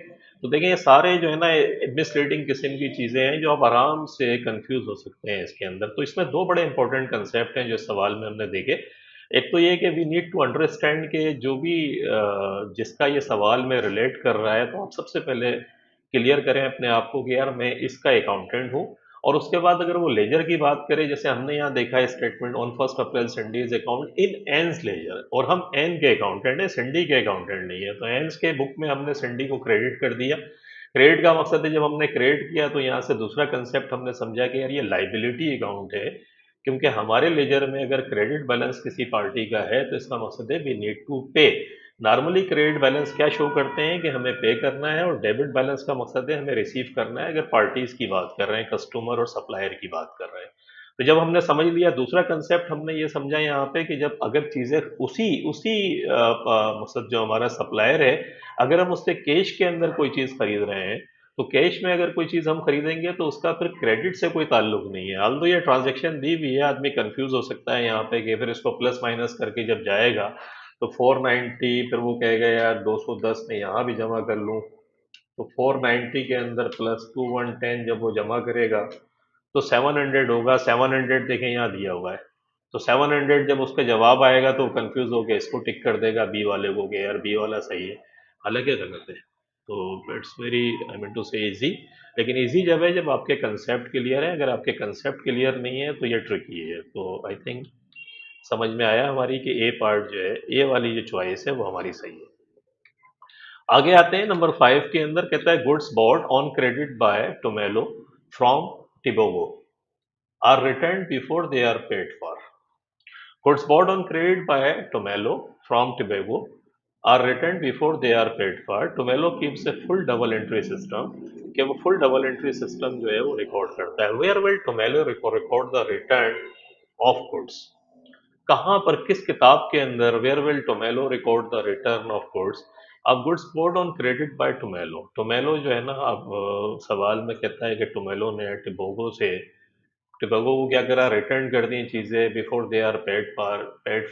तो देखें ये सारे जो है ना एडमिनिस्ट्रेटिंग किस्म की चीज़ें हैं जो आप आराम से कंफ्यूज हो सकते हैं इसके अंदर। तो इसमें दो बड़े इंपॉर्टेंट कंसेप्ट हैं जो सवाल में हमने देखे। एक तो ये कि वी नीड टू अंडरस्टैंड के जो भी जिसका ये सवाल में रिलेट कर रहा है, तो आप सबसे पहले क्लियर करें अपने आप को कि यार मैं इसका अकाउंटेंट हूँ। और उसके बाद अगर वो लेजर की बात करें, जैसे हमने यहाँ देखा है statement on 1 April Cindy's account in Ann's ledger, और हम एन के अकाउंटेंट हैं, सिंडी के अकाउंटेंट नहीं है, तो एंस के बुक में हमने सिंडी को क्रेडिट कर दिया। क्रेडिट का मकसद है जब हमने क्रेडिट किया तो यहाँ से दूसरा कंसेप्ट हमने समझा कि यार ये लाइबिलिटी अकाउंट है, क्योंकि हमारे लेजर में अगर क्रेडिट बैलेंस किसी पार्टी का है तो इसका मकसद है वी नीड टू पे। नॉर्मली क्रेडिट बैलेंस क्या शो करते हैं कि हमें पे करना है, और डेबिट बैलेंस का मकसद है हमें रिसीव करना है, अगर पार्टीज की बात कर रहे हैं, कस्टमर और सप्लायर की बात कर रहे हैं। तो जब हमने समझ लिया दूसरा कंसेप्ट, हमने ये समझा यहाँ पे कि जब अगर चीज़ें उसी उसी मकसद जो हमारा सप्लायर है, अगर हम उससे कैश के अंदर कोई चीज़ खरीद रहे हैं, तो कैश में अगर कोई चीज़ हम खरीदेंगे तो उसका फिर क्रेडिट से कोई ताल्लुक नहीं है। हाल तो ये ट्रांजेक्शन दी हुई है, आदमी कंफ्यूज हो सकता है यहाँ पे कि फिर इसको प्लस माइनस करके जब जाएगा तो 490, फिर वो कहेगा यार 210 में यहाँ भी जमा कर लूँ, तो 490 के अंदर प्लस 2110 जब वो जमा करेगा तो 700 होगा। 700 देखें यहाँ दिया हुआ है, तो 700 जब उसका जवाब आएगा तो कंफ्यूज होकर इसको टिक कर देगा बी वाले को कि यार बी वाला सही है, हालांकि गलत है। तो it's very, I mean to say easy. लेकिन इजी जब है जब आपके कंसेप्ट क्लियर है, अगर आपके कंसेप्ट क्लियर नहीं है तो ये ट्रिकी है। तो आई थिंक समझ में आया हमारी कि ए पार्ट जो है, ए वाली जो चॉइस है वो हमारी सही है। आगे आते हैं नंबर 5 के अंदर, कहता है goods bought on credit by Tomelo from Tibogo are return before they are paid for. Goods bought on credit by Tomelo from Tibogo are return before they are paid for. Tomelo keeps a full double entry system, कि वो full double entry system जो है वो record करता है। Where will Tomelo record the return of goods, कहाँ पर किस किताब के अंदर where will Tomelo record the return of goods. अब goods bought on credit by Tomelo, Tomelo जो है ना, अब सवाल में कहता है कि टोमेलो ने टिबोगो से, टिबोगो को क्या करा, रिटर्न कर दी चीज़ें before they are paid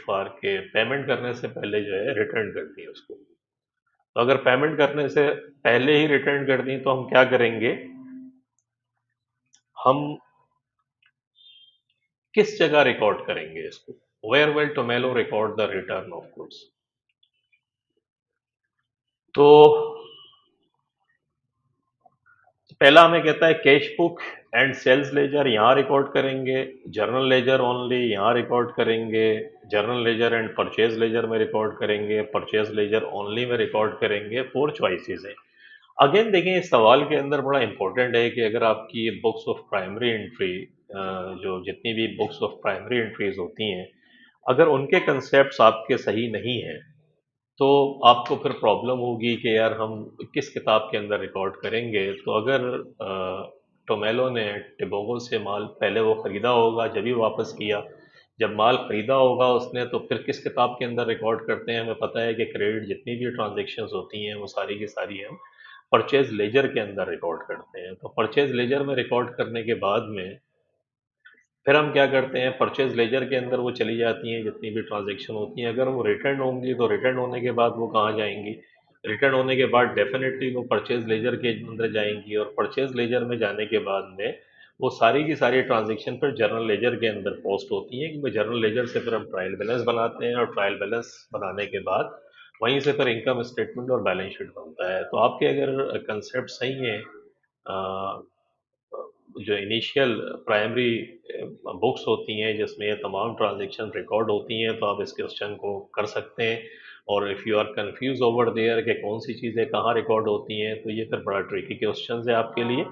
for के, पेमेंट करने से पहले जो है रिटर्न कर दी उसको। तो अगर पेमेंट करने से पहले ही रिटर्न कर दी तो हम क्या करेंगे, हम किस जगह रिकॉर्ड करेंगे इसको, where will Tomelo record the return of goods. तो पहला हमें कहता है cash book and sales ledger यहाँ रिकॉर्ड करेंगे, जर्नल लेजर ओनली यहाँ रिकॉर्ड करेंगे, journal ledger and purchase ledger में रिकॉर्ड करेंगे, परचेज लेजर ओनली में रिकॉर्ड करेंगे। 4 चॉइसेस हैं। अगेन देखें, इस सवाल के अंदर बड़ा इंपॉर्टेंट है कि अगर आपकी बुक्स ऑफ प्राइमरी एंट्री, जो जितनी भी बुक्स ऑफ प्राइमरी एंट्रीज होती हैं, अगर उनके कंसेप्ट्स आपके सही नहीं हैं, तो आपको फिर प्रॉब्लम होगी कि यार हम किस किताब के अंदर रिकॉर्ड करेंगे। तो अगर टोमेलो ने टिबोगो से माल पहले वो ख़रीदा होगा, जब ही वापस किया, जब माल ख़रीदा होगा उसने, तो फिर किस किताब के अंदर रिकॉर्ड करते हैं? हमें पता है कि क्रेडिट जितनी भी ट्रांजेक्शन्स होती हैं वो सारी की सारी हम परचेज लेजर के अंदर रिकॉर्ड करते हैं। तो परचेज लेजर में रिकॉर्ड करने के बाद में फिर हम क्या करते हैं, परचेज लेजर के अंदर वो चली जाती हैं जितनी भी ट्रांजैक्शन होती हैं। अगर वो रिटर्न होंगी तो रिटर्न होने के बाद वो कहाँ जाएंगी? रिटर्न होने के बाद डेफिनेटली वो परचेज लेजर के अंदर जाएंगी, और परचेज लेजर में जाने के बाद में वो सारी की सारी ट्रांजैक्शन फिर जर्नल लेजर के अंदर पोस्ट होती हैं, क्योंकि जर्नल लेजर से फिर हम ट्रायल बैलेंस बनाते हैं, और ट्रायल बैलेंस बनाने के बाद वहीं से फिर इनकम स्टेटमेंट और बैलेंस शीट बनता है। तो आपके अगर कंसेप्ट सही हैं, जो इनिशियल प्राइमरी बुक्स होती हैं जिसमें ये तमाम ट्रांजैक्शन रिकॉर्ड होती हैं, तो आप इस क्वेश्चन को कर सकते हैं। और if you are confuse over there कि कौन सी चीज़ें कहाँ रिकॉर्ड होती हैं, तो ये फिर बड़ा ट्रिकी क्वेश्चन है आपके लिए।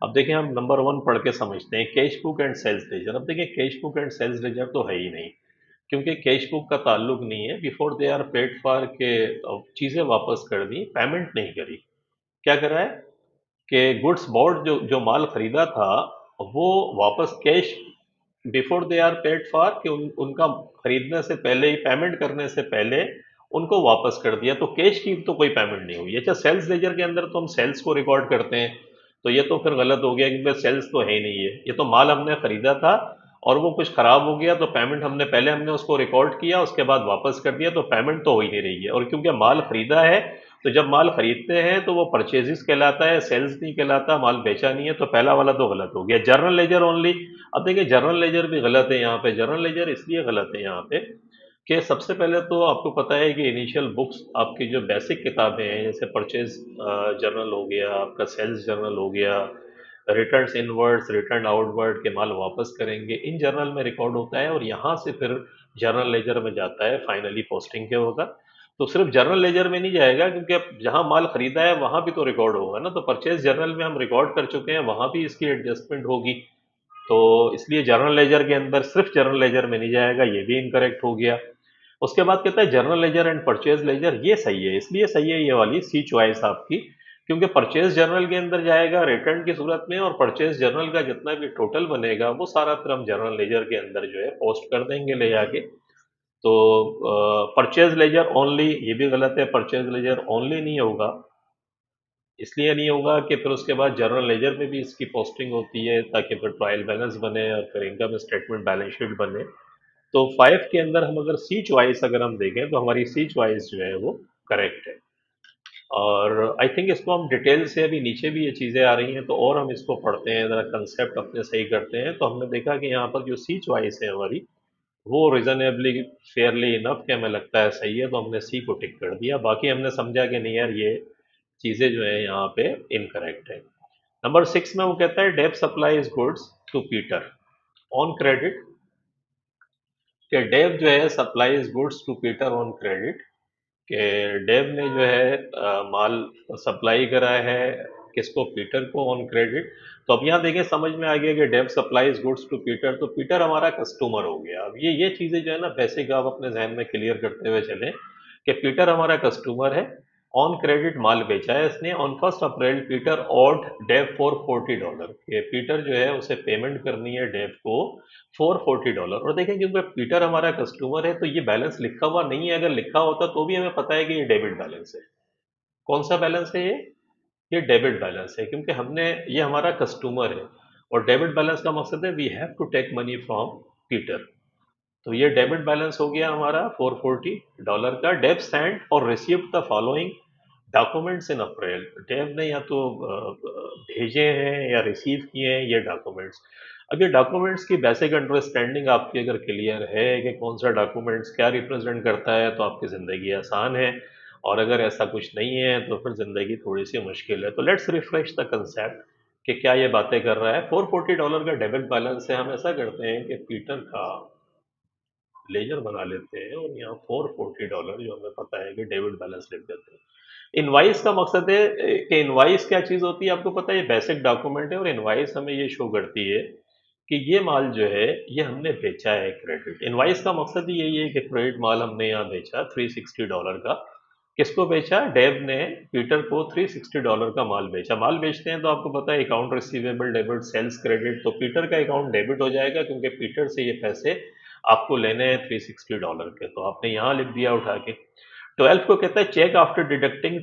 अब देखिए, हम नंबर वन पढ़ के समझते हैं, cash book and sales ledger. अब देखिए, cash book and sales ledger तो है ही नहीं, क्योंकि कैश बुक का ताल्लुक नहीं है before they are paid for के चीज़ें वापस कर दी, पेमेंट नहीं करी। क्या कर रहा है कि गुड्स बॉट, जो जो माल खरीदा था, वो वापस cash before they are paid for, कि उनका खरीदने से पहले ही, पेमेंट करने से पहले उनको वापस कर दिया, तो कैश की तो कोई पेमेंट नहीं हुई। अच्छा, सेल्स लेजर के अंदर तो हम सेल्स को रिकॉर्ड करते हैं, तो ये तो फिर गलत हो गया, क्योंकि सेल्स तो है ही नहीं है। ये तो माल हमने खरीदा था और वो कुछ खराब हो गया, तो पेमेंट हमने पहले हमने उसको रिकॉर्ड किया, उसके बाद वापस कर दिया, तो पेमेंट तो हो ही नहीं रही है। और क्योंकि माल खरीदा है, तो जब माल खरीदते हैं तो वो परचेजिस कहलाता है, सेल्स नहीं कहलाता, माल बेचा नहीं है, तो पहला वाला तो गलत हो गया। Journal ledger only. अब देखिए, जर्नल लेजर भी गलत है यहाँ पे। जर्नल लेजर इसलिए गलत है यहाँ पे कि सबसे पहले तो आपको पता है कि इनिशियल बुक्स आपकी जो बेसिक किताबें हैं, जैसे परचेज जर्नल हो गया, आपका सेल्स जर्नल हो गया, रिटर्न्स इनवर्ड्स, रिटर्न आउटवर्ड के माल वापस करेंगे, इन जर्नल में रिकॉर्ड होता है, और यहाँ से फिर जर्नल लेजर में जाता है फाइनली पोस्टिंग के वक्त। तो सिर्फ जर्नल लेजर में नहीं जाएगा, क्योंकि अब जहाँ माल खरीदा है वहाँ भी तो रिकॉर्ड होगा ना। तो परचेज जर्नल में हम रिकॉर्ड कर चुके हैं, वहाँ भी इसकी एडजस्टमेंट होगी। तो इसलिए जर्नल लेजर के अंदर सिर्फ जर्नल लेजर में नहीं जाएगा, ये भी इनकरेक्ट हो गया। उसके बाद कहता है journal ledger and purchase laser, ये सही है। इसलिए सही है ये वाली सी चॉइस आपकी, क्योंकि परचेज जर्नल के अंदर जाएगा रिटर्न की सूरत में, और परचेज जर्नल का जितना भी टोटल बनेगा वो सारा फिर हम जर्नल लेजर के अंदर जो है पोस्ट कर देंगे ले जाके। तो परचेज लेजर ओनली, ये भी गलत है, परचेज लेजर ओनली नहीं होगा। इसलिए नहीं होगा कि फिर उसके बाद जर्नल लेजर में भी इसकी पोस्टिंग होती है, ताकि फिर ट्रायल बैलेंस बने और फिर इनकम स्टेटमेंट बैलेंस शीट बने। तो 5 के अंदर हम अगर सी चॉइस अगर हम देखें, तो हमारी सी चॉइस जो है वो करेक्ट है। और आई थिंक इसको हम डिटेल से, अभी नीचे भी ये चीज़ें आ रही हैं तो और हम इसको पढ़ते हैं, ज़रा कंसेप्ट अपने सही करते हैं, तो हमने देखा कि यहाँ पर जो सी चॉइस है हमारी, वो रीजनेबली फेयरली इनफ के हमें लगता है सही है, तो हमने सी को टिक कर दिया। बाकी हमने समझा कि नहीं यार, ये चीज़ें जो है यहाँ पे इनकरेक्ट है। नंबर 6 में वो कहता है Dave supplies goods to Peter on credit, कि डेव जो है supplies goods to Peter on credit, कि डेव ने जो है माल सप्लाई करा है किसको, पीटर को, ऑन क्रेडिट। तो अब यहाँ देखिए, समझ में आ गया कि Dave supplies goods to Peter, तो पीटर हमारा कस्टमर हो गया। अब ये चीज़ें जो है ना, बेसिक आप अपने जहन में क्लियर करते हुए चलें कि पीटर हमारा कस्टमर है, ऑन क्रेडिट माल बेचा है इसने। On 1 April Peter owed Dave for $40, कि पीटर जो है उसे पेमेंट करनी है डेव को $440। और देखें, क्योंकि पीटर हमारा कस्टमर है, तो ये बैलेंस लिखा हुआ नहीं है। अगर लिखा होता तो भी हमें पता है कि ये डेबिट बैलेंस है। कौन सा बैलेंस है ये डेबिट बैलेंस है, क्योंकि हमने, ये हमारा कस्टमर है, और डेबिट बैलेंस का मकसद है we have to take money from Peter. तो ये डेबिट बैलेंस हो गया हमारा $440 का। डेव सेंड और received the following documents in April, Dave ने या तो भेजे हैं या रिसीव किए हैं ये डॉक्यूमेंट्स। अब ये डॉक्यूमेंट्स की बेसिक अंडरस्टैंडिंग आपकी अगर क्लियर है कि कौन सा डॉक्यूमेंट्स क्या रिप्रेजेंट करता है, तो आपकी ज़िंदगी आसान है। और अगर ऐसा कुछ नहीं है तो फिर ज़िंदगी थोड़ी सी मुश्किल है। तो लेट्स रिफ्रेश द कंसेप्ट कि क्या ये बातें कर रहा है। $440 का डेबिट बैलेंस है। हम ऐसा करते हैं कि पीटर का लेजर बना लेते हैं, और यहाँ $440 जो हमें पता है कि डेबिट बैलेंस लिख देते हैं। इनवाइस का मकसद है कि इनवाइस क्या चीज होती है आपको पता है, ये बेसिक डॉक्यूमेंट है और इनवाइस हमें ये शो करती है कि ये माल जो है ये हमने बेचा है क्रेडिट। इनवाइस का मकसद ही यही है कि क्रेडिट माल हमने यहाँ बेचा $360 का। किसको बेचा? डेव ने पीटर को $360 का माल बेचा। माल बेचते हैं तो आपको पता है account receivable debit, sales credit, तो पीटर का अकाउंट डेबिट हो जाएगा क्योंकि पीटर से ये पैसे आपको लेने हैं $360 के। तो आपने यहाँ लिख दिया उठा के। 12 को कहता है cheque after deducting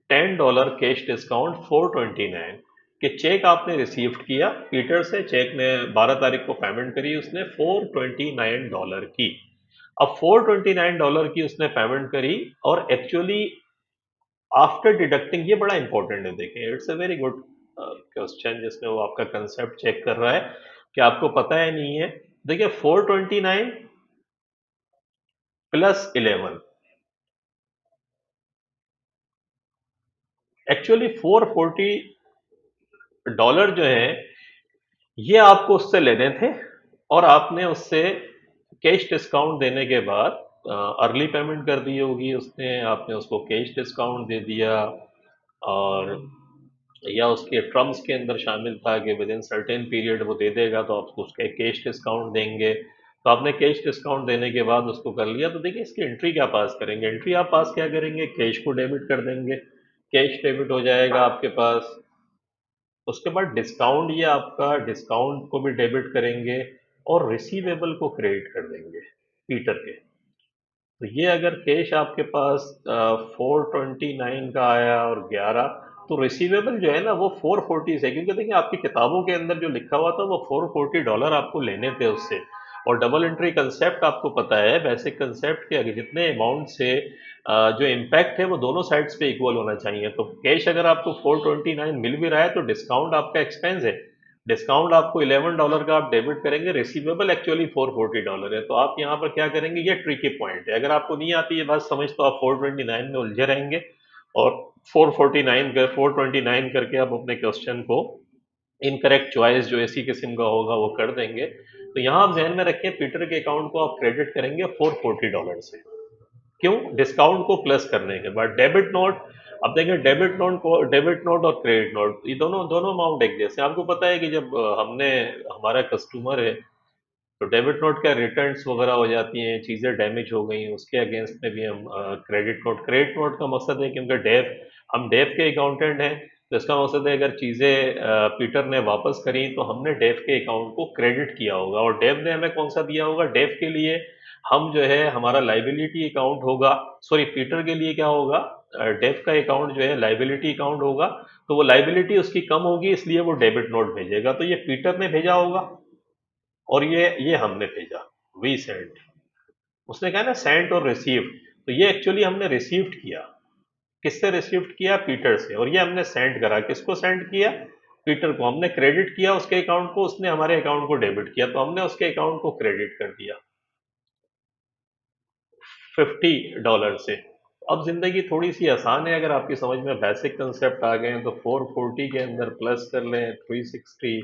$10 cash discount 429, कि चेक आपने रिसीव किया पीटर से, चेक ने 12 तारीख को पेमेंट करी उसने $429 की। अब $429 की उसने पेमेंट करी और एक्चुअली आफ्टर डिडक्टिंग, ये बड़ा इंपॉर्टेंट है, देखें it's a very good question जिसमें वो आपका कंसेप्ट चेक कर रहा है कि आपको पता है नहीं है। देखिए 429 प्लस 11, एक्चुअली $440 जो है ये आपको उससे लेने थे और आपने उससे कैश डिस्काउंट देने के बाद अर्ली पेमेंट कर दी होगी उसने, आपने उसको कैश डिस्काउंट दे दिया। और या उसके टर्म्स के अंदर शामिल था कि विद इन सर्टेन पीरियड वो दे देगा तो आप उसके कैश डिस्काउंट देंगे। तो आपने कैश डिस्काउंट देने के बाद उसको कर लिया। तो देखिए इसकी एंट्री क्या पास करेंगे, एंट्री आप पास क्या करेंगे, कैश को डेबिट कर देंगे, कैश डेबिट हो जाएगा आपके पास। उसके बाद डिस्काउंट, ये आपका डिस्काउंट को भी डेबिट करेंगे और रिसीवेबल को क्रेडिट कर देंगे पीटर के। तो ये अगर कैश आपके पास 429 का आया और 11, तो रिसीवेबल जो है ना वो 440 से, क्योंकि देखिए आपकी किताबों के अंदर जो लिखा हुआ था वो $440 आपको लेने थे उससे। और डबल एंट्री कंसेप्ट आपको पता है, बेसिक कंसेप्ट के, अगर जितने अमाउंट से जो इम्पैक्ट है वो दोनों साइड्स पे इक्वल होना चाहिए। तो कैश अगर आपको 429 मिल भी रहा है तो डिस्काउंट आपका एक्सपेंस है, डिस्काउंट आपको $11 का आप डेबिट करेंगे, रिसीवेबल एक्चुअली $440 है। तो आप यहाँ पर क्या करेंगे, ये ट्रिकी पॉइंट है। अगर आपको नहीं आती ये बात समझ तो आप 429 में उलझे रहेंगे और 429 करके आप अपने क्वेश्चन को इनकरेक्ट चॉइस जो इसी किस्म का होगा वो कर देंगे। तो यहाँ आप ध्यान में रखें पीटर के अकाउंट को आप क्रेडिट करेंगे $440 से। क्यों? डिस्काउंट को प्लस करने के बाद डेबिट नोट। अब देखें डेबिट नोट को, डेबिट नोट और क्रेडिट नोट ये दोनों दोनों अमाउंट एक जैसे। आपको पता है कि जब हमने, हमारा कस्टमर है तो डेबिट नोट का रिटर्न्स वगैरह हो जाती हैं, चीज़ें डैमेज हो गई उसके अगेंस्ट में भी हम क्रेडिट नोट का मकसद है क्योंकि डेव, हम डेव के अकाउंटेंट हैं तो इसका मकसद है अगर चीज़ें पीटर ने वापस करी तो हमने डेव के अकाउंट को क्रेडिट किया होगा और डेव ने हमें कौन सा दिया होगा, डेव के लिए हम जो है हमारा लाइबिलिटी अकाउंट होगा, सॉरी पीटर के लिए क्या होगा, डेव का अकाउंट जो है लाइबिलिटी अकाउंट होगा। तो वो लाइबिलिटी उसकी कम होगी इसलिए वो डेबिट नोट भेजेगा। तो ये पीटर ने भेजा होगा और ये हमने भेजा, वी सेंट। उसने कहा ना सेंट और रिसीव, तो ये एक्चुअली हमने रिसीव्ड किया। किससे रिसीव्ड किया? पीटर से। और ये हमने सेंड करा, किसको सेंड किया? पीटर को। हमने क्रेडिट किया उसके अकाउंट को, उसने हमारे अकाउंट को डेबिट किया, तो हमने उसके अकाउंट को क्रेडिट कर दिया $50 से। अब जिंदगी थोड़ी सी आसान है अगर आपकी समझ में बेसिक कंसेप्ट आ गए हैं। तो 440 के अंदर प्लस कर लें 360,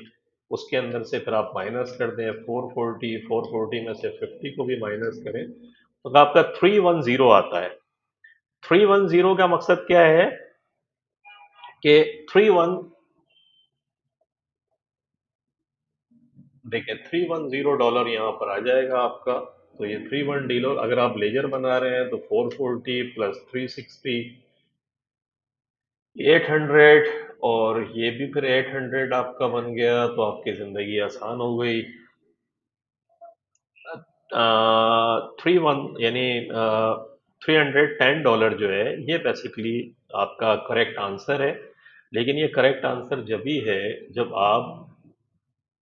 उसके अंदर से फिर आप माइनस कर दें 440 में से 50 को भी माइनस करें तो आपका 310 आता है। 310 का मकसद क्या है कि 31, देखिए $310 यहाँ पर आ जाएगा आपका। तो ये 310, अगर आप लेजर बना रहे हैं तो 440 प्लस 360 800, और ये भी फिर 800 आपका बन गया तो आपकी जिंदगी आसान हो गई। 31 यानी $310 जो है ये बेसिकली आपका करेक्ट आंसर है। लेकिन ये करेक्ट आंसर जब भी है जब आप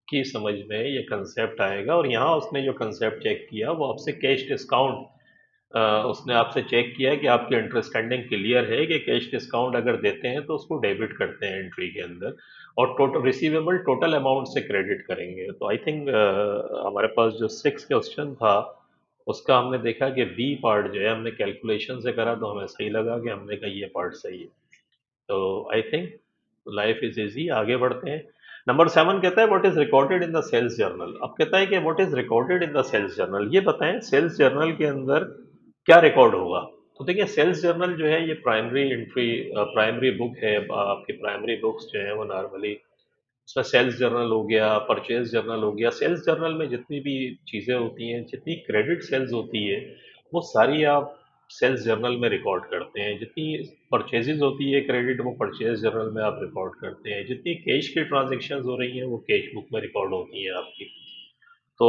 की समझ में ये कंसेप्ट आएगा। और यहाँ उसने जो कंसेप्ट चेक किया वो आपसे कैश डिस्काउंट, उसने आपसे चेक किया कि आपकी अंडरस्टैंडिंग क्लियर है कि कैश डिस्काउंट अगर देते हैं तो उसको डेबिट करते हैं एंट्री के अंदर, और टोटल रिसीवेबल टोटल अमाउंट से क्रेडिट करेंगे। तो आई थिंक हमारे पास जो 6 क्वेश्चन था उसका हमने देखा कि बी पार्ट जो है हमने कैलकुलेशन से करा तो हमें सही लगा कि हमने कहा ये पार्ट सही है। तो I think life is easy, आगे बढ़ते हैं। नंबर 7 कहता है what is recorded in the sales journal. अब कहता है कि what is recorded in the sales journal, ये बताएं सेल्स जर्नल के अंदर क्या रिकॉर्ड होगा। तो देखिए सेल्स जर्नल जो है ये प्राइमरी एंट्री, प्राइमरी बुक है। आपकी प्राइमरी बुक्स जो है वो नॉर्मली उसमें सेल्स जर्नल हो गया, परचेज जर्नल हो गया। सेल्स जर्नल में जितनी भी चीज़ें होती हैं, जितनी क्रेडिट सेल्स होती है, वो सारी आप सेल्स जर्नल में रिकॉर्ड करते हैं। जितनी परचेजेज होती है क्रेडिट, वो परचेज जर्नल में आप रिकॉर्ड करते हैं। जितनी कैश की ट्रांजेक्शन्स हो रही हैं, वो कैश बुक में रिकॉर्ड होती हैं आपकी। तो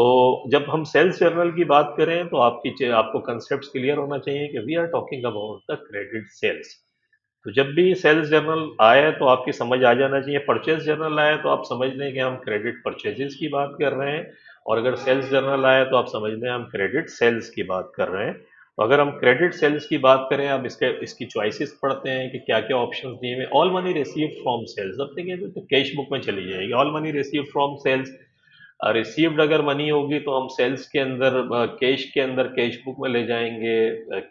जब हम सेल्स जर्नल की बात करें तो आपको कंसेप्ट क्लियर होना चाहिए कि we are talking about the credit sales. तो जब भी सेल्स जर्नल आए तो आपकी समझ आ जाना चाहिए, परचेज जर्नल आए तो आप समझ लें कि हम क्रेडिट परचेजेस की बात कर रहे हैं, और अगर सेल्स जर्नल आए तो आप समझ लें हम क्रेडिट सेल्स की बात कर रहे हैं। तो अगर हम क्रेडिट सेल्स की बात करें, अब इसकी चॉइसेस पढ़ते हैं कि क्या क्या ऑप्शंस दिए हुए। All money received from sales, अब देखिए तो कैश बुक में चली जाएगी। All money received from sales, received अगर मनी होगी तो हम सेल्स के अंदर, कैश के अंदर कैश बुक में ले जाएंगे।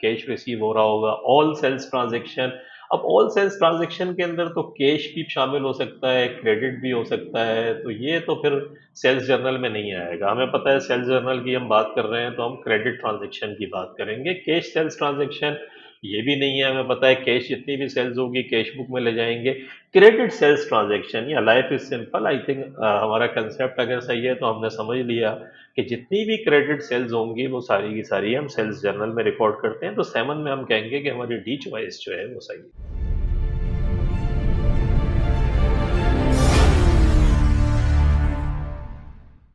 कैश रिसीव हो रहा होगा। ऑल सेल्स ट्रांजेक्शन, अब ऑल सेल्स ट्रांजेक्शन के अंदर तो कैश भी शामिल हो सकता है, क्रेडिट भी हो सकता है। तो ये तो फिर सेल्स जर्नल में नहीं आएगा। हमें पता है सेल्स जर्नल की हम बात कर रहे हैं तो हम क्रेडिट ट्रांजेक्शन की बात करेंगे। कैश सेल्स ट्रांजेक्शन ये भी नहीं है, हमें पता है कैश जितनी भी सेल्स होगी कैश बुक में ले जाएंगे। क्रेडिट सेल्स ट्रांजैक्शन या life is simple, I think हमारा कंसेप्ट अगर सही है तो हमने समझ लिया कि जितनी भी क्रेडिट सेल्स होंगी वो सारी की सारी हम सेल्स जर्नल में रिकॉर्ड करते हैं। तो 7 में हम कहेंगे कि हमारी डी चॉइस जो है वो सही है।